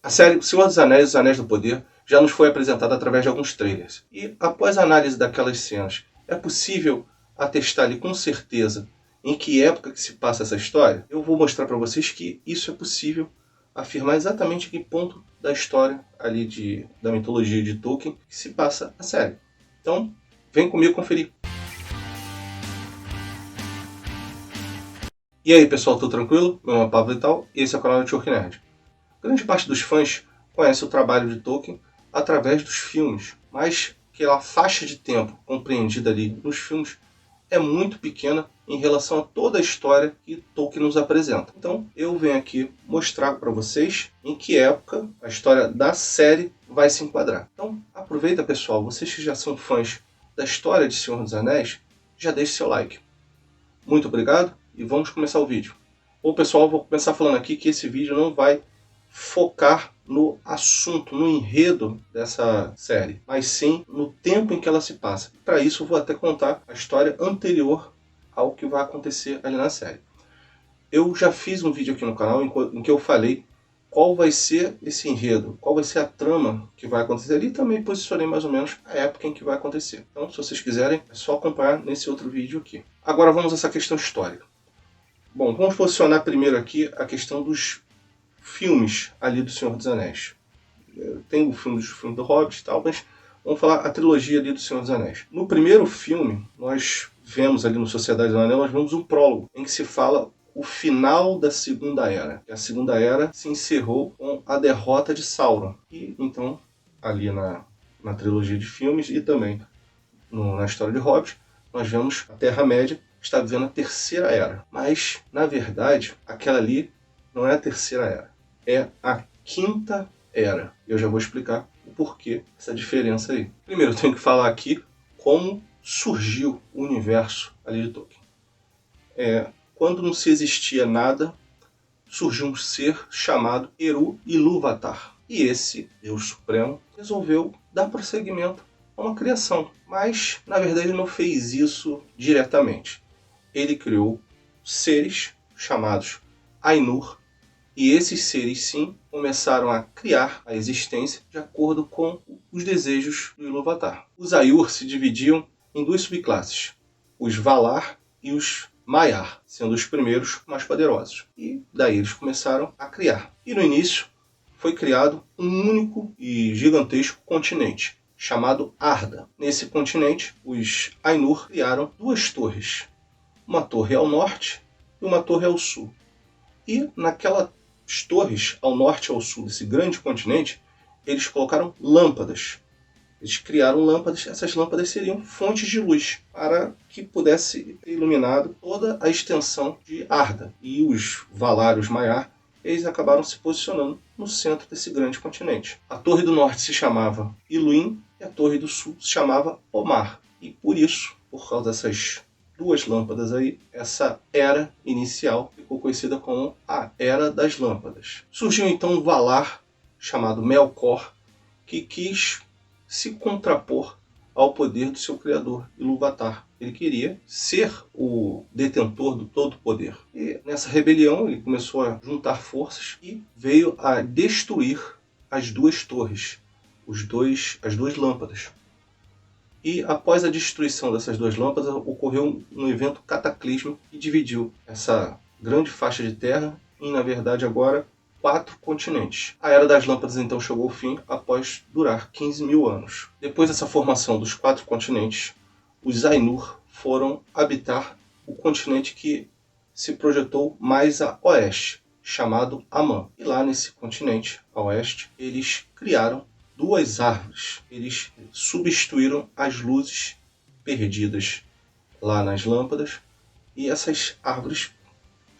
A série Senhor dos Anéis, Os Anéis do Poder, já nos foi apresentada através de alguns trailers. E após a análise daquelas cenas, é possível atestar ali com certeza em que época que se passa essa história? Eu vou mostrar para vocês que isso é possível afirmar exatamente em que ponto da história ali da mitologia de Tolkien que se passa a série. Então, vem comigo conferir. E aí pessoal, tudo tranquilo? Meu nome é Pablo Vital e esse é o canal do Tolkien Nerd. Grande parte dos fãs conhece o trabalho de Tolkien através dos filmes, mas aquela faixa de tempo compreendida ali nos filmes é muito pequena em relação a toda a história que Tolkien nos apresenta. Então eu venho aqui mostrar para vocês em que época a história da série vai se enquadrar. Então aproveita pessoal, vocês que já são fãs da história de Senhor dos Anéis, já deixe seu like. Muito obrigado e vamos começar o vídeo. Bom pessoal, vou começar falando aqui que esse vídeo não vai focar no assunto, no enredo dessa série, mas sim no tempo em que ela se passa. Para isso eu vou até contar a história anterior ao que vai acontecer ali na série. Eu já fiz um vídeo aqui no canal em que eu falei qual vai ser esse enredo, qual vai ser a trama que vai acontecer ali, e também posicionei mais ou menos a época em que vai acontecer. Então, se vocês quiserem, é só acompanhar nesse outro vídeo aqui. Agora vamos a essa questão histórica. Bom, vamos posicionar primeiro aqui a questão dos filmes ali do Senhor dos Anéis. Tem o filme do Hobbit e tal, mas vamos falar a trilogia ali do Senhor dos Anéis. No primeiro filme, nós vemos ali no Sociedade do Anel, nós vemos um prólogo em que se fala o final da Segunda Era. A Segunda Era se encerrou com a derrota de Sauron. E então, ali na trilogia de filmes e também na história de Hobbit, nós vemos a Terra-média está vivendo a Terceira Era. Mas, na verdade, aquela ali não é a Terceira Era. É a Quinta Era. Eu já vou explicar o porquê dessa diferença aí. Primeiro, eu tenho que falar aqui como surgiu o universo ali de Tolkien. Quando não se existia nada, surgiu um ser chamado Eru Ilúvatar. E esse Deus Supremo resolveu dar prosseguimento a uma criação. Mas, na verdade, ele não fez isso diretamente. Ele criou seres chamados Ainur, e esses seres, sim, começaram a criar a existência de acordo com os desejos do Ilúvatar. Os Aiur se dividiam em duas subclasses, os Valar e os Maiar, sendo os primeiros mais poderosos. E daí eles começaram a criar. E no início foi criado um único e gigantesco continente, chamado Arda. Nesse continente, os Ainur criaram duas torres. Uma torre ao norte e uma torre ao sul. E naquelas torres, ao norte e ao sul desse grande continente, eles colocaram lâmpadas. Eles criaram lâmpadas, essas lâmpadas seriam fontes de luz, para que pudesse ter iluminado toda a extensão de Arda. E os Valar e os Maiar, eles acabaram se posicionando no centro desse grande continente. A torre do norte se chamava Iluin e a torre do sul se chamava Omar. E por isso, por causa dessas duas lâmpadas aí, essa era inicial ficou conhecida como a Era das Lâmpadas. Surgiu então um Valar chamado Melkor, que quis se contrapor ao poder do seu criador, Ilúvatar. Ele queria ser o detentor do todo poder. E nessa rebelião ele começou a juntar forças e veio a destruir as duas torres, as duas lâmpadas. E após a destruição dessas duas lâmpadas, ocorreu um evento cataclismo que dividiu essa grande faixa de terra em, na verdade, agora 4 continentes. A Era das Lâmpadas então chegou ao fim após durar 15 mil anos. Depois dessa formação dos 4 continentes, os Ainur foram habitar o continente que se projetou mais a oeste, chamado Aman. E lá nesse continente, a oeste, eles criaram duas árvores. Eles substituíram as luzes perdidas lá nas lâmpadas, e essas árvores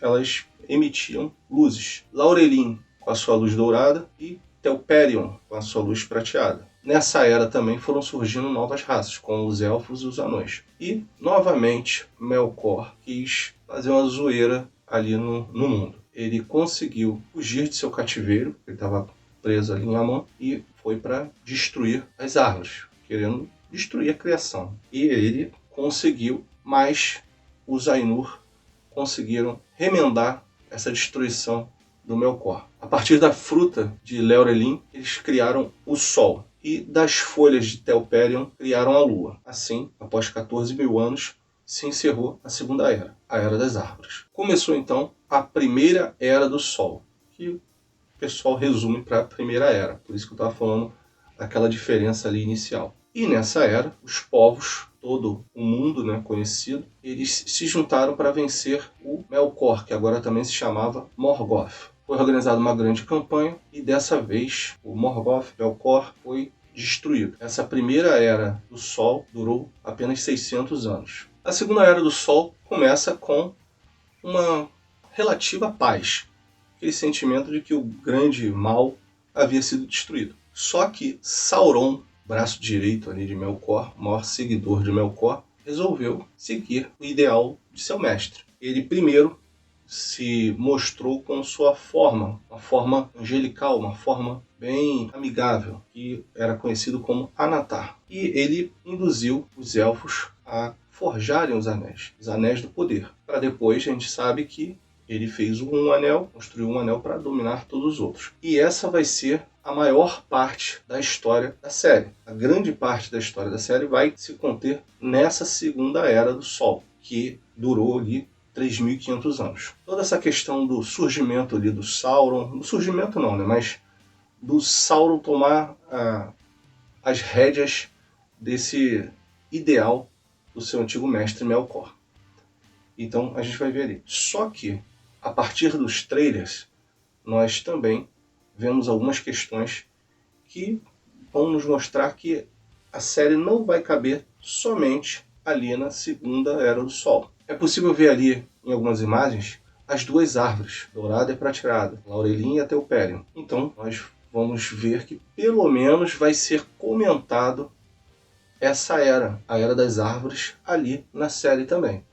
elas emitiam luzes. Laurelin com a sua luz dourada e Telperion com a sua luz prateada. Nessa era também foram surgindo novas raças, como os elfos e os anões. E, novamente, Melkor quis fazer uma zoeira ali no mundo. Ele conseguiu fugir de seu cativeiro, ele estava preso ali em Aman, e foi para destruir as árvores, querendo destruir a criação. E ele conseguiu, mas os Ainur conseguiram remendar essa destruição do Melkor. A partir da fruta de Laurelin, eles criaram o Sol. E das folhas de Telperion, criaram a Lua. Assim, após 14 mil anos, se encerrou a Segunda Era, a Era das Árvores. Começou então a Primeira Era do Sol, que o pessoal resume para a Primeira Era. Por isso que eu estava falando daquela diferença ali inicial. E nessa era, os povos, todo o mundo, né, conhecido, eles se juntaram para vencer o Melkor, que agora também se chamava Morgoth. Foi organizada uma grande campanha e dessa vez o Morgoth, Melkor, foi destruído. Essa primeira era do Sol durou apenas 600 anos. A segunda era do Sol começa com uma relativa paz, aquele sentimento de que o grande mal havia sido destruído. Só que Sauron, braço direito ali de Melkor, o maior seguidor de Melkor, resolveu seguir o ideal de seu mestre. Ele primeiro se mostrou com sua forma, uma forma angelical, uma forma bem amigável, que era conhecido como Anatar. E ele induziu os elfos a forjarem os anéis do poder. Para depois, a gente sabe que ele fez um anel, construiu um anel para dominar todos os outros. E essa vai ser a maior parte da história da série. A grande parte da história da série vai se conter nessa segunda era do Sol, que durou ali 3.500 anos. Toda essa questão do surgimento ali do Sauron, do surgimento não, né, mas do Sauron tomar as rédeas desse ideal do seu antigo mestre Melkor. Então a gente vai ver ali. Só que, a partir dos trailers, nós também vemos algumas questões que vão nos mostrar que a série não vai caber somente ali na segunda Era do Sol. É possível ver ali, em algumas imagens, as duas árvores, dourada e prateada, Laurelin e Telperion. Então, nós vamos ver que pelo menos vai ser comentado essa era, a Era das Árvores, ali na série também.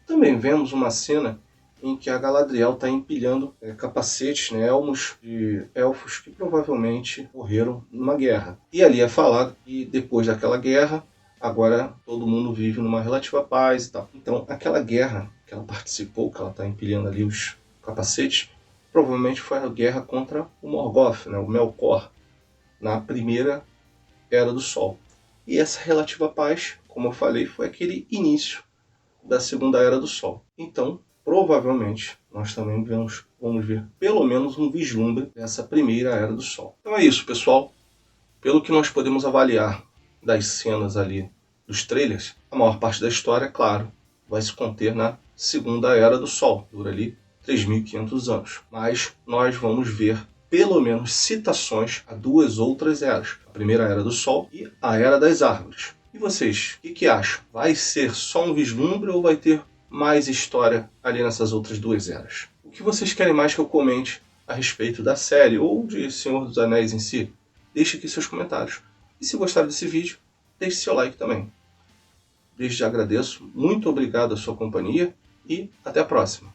Também vemos uma cena em que a Galadriel está empilhando capacetes, né, elmos de elfos que provavelmente morreram numa guerra. E ali é falado que depois daquela guerra, agora todo mundo vive numa relativa paz e tal. Então, aquela guerra que ela participou, que ela está empilhando ali os capacetes, provavelmente foi a guerra contra o Morgoth, né, o Melkor, na primeira Era do Sol. E essa relativa paz, como eu falei, foi aquele início da segunda Era do Sol. Então, provavelmente, nós também vamos ver pelo menos um vislumbre dessa primeira Era do Sol. Então é isso, pessoal. Pelo que nós podemos avaliar das cenas ali dos trailers, a maior parte da história, claro, vai se conter na segunda Era do Sol. Dura ali 3.500 anos. Mas nós vamos ver pelo menos citações a duas outras eras. A primeira Era do Sol e a Era das Árvores. E vocês, o que acham? Vai ser só um vislumbre ou vai ter mais história ali nessas outras duas eras? O que vocês querem mais que eu comente a respeito da série ou de Senhor dos Anéis em si? Deixe aqui seus comentários. E se gostaram desse vídeo, deixe seu like também. Desde já agradeço, muito obrigado a sua companhia e até a próxima.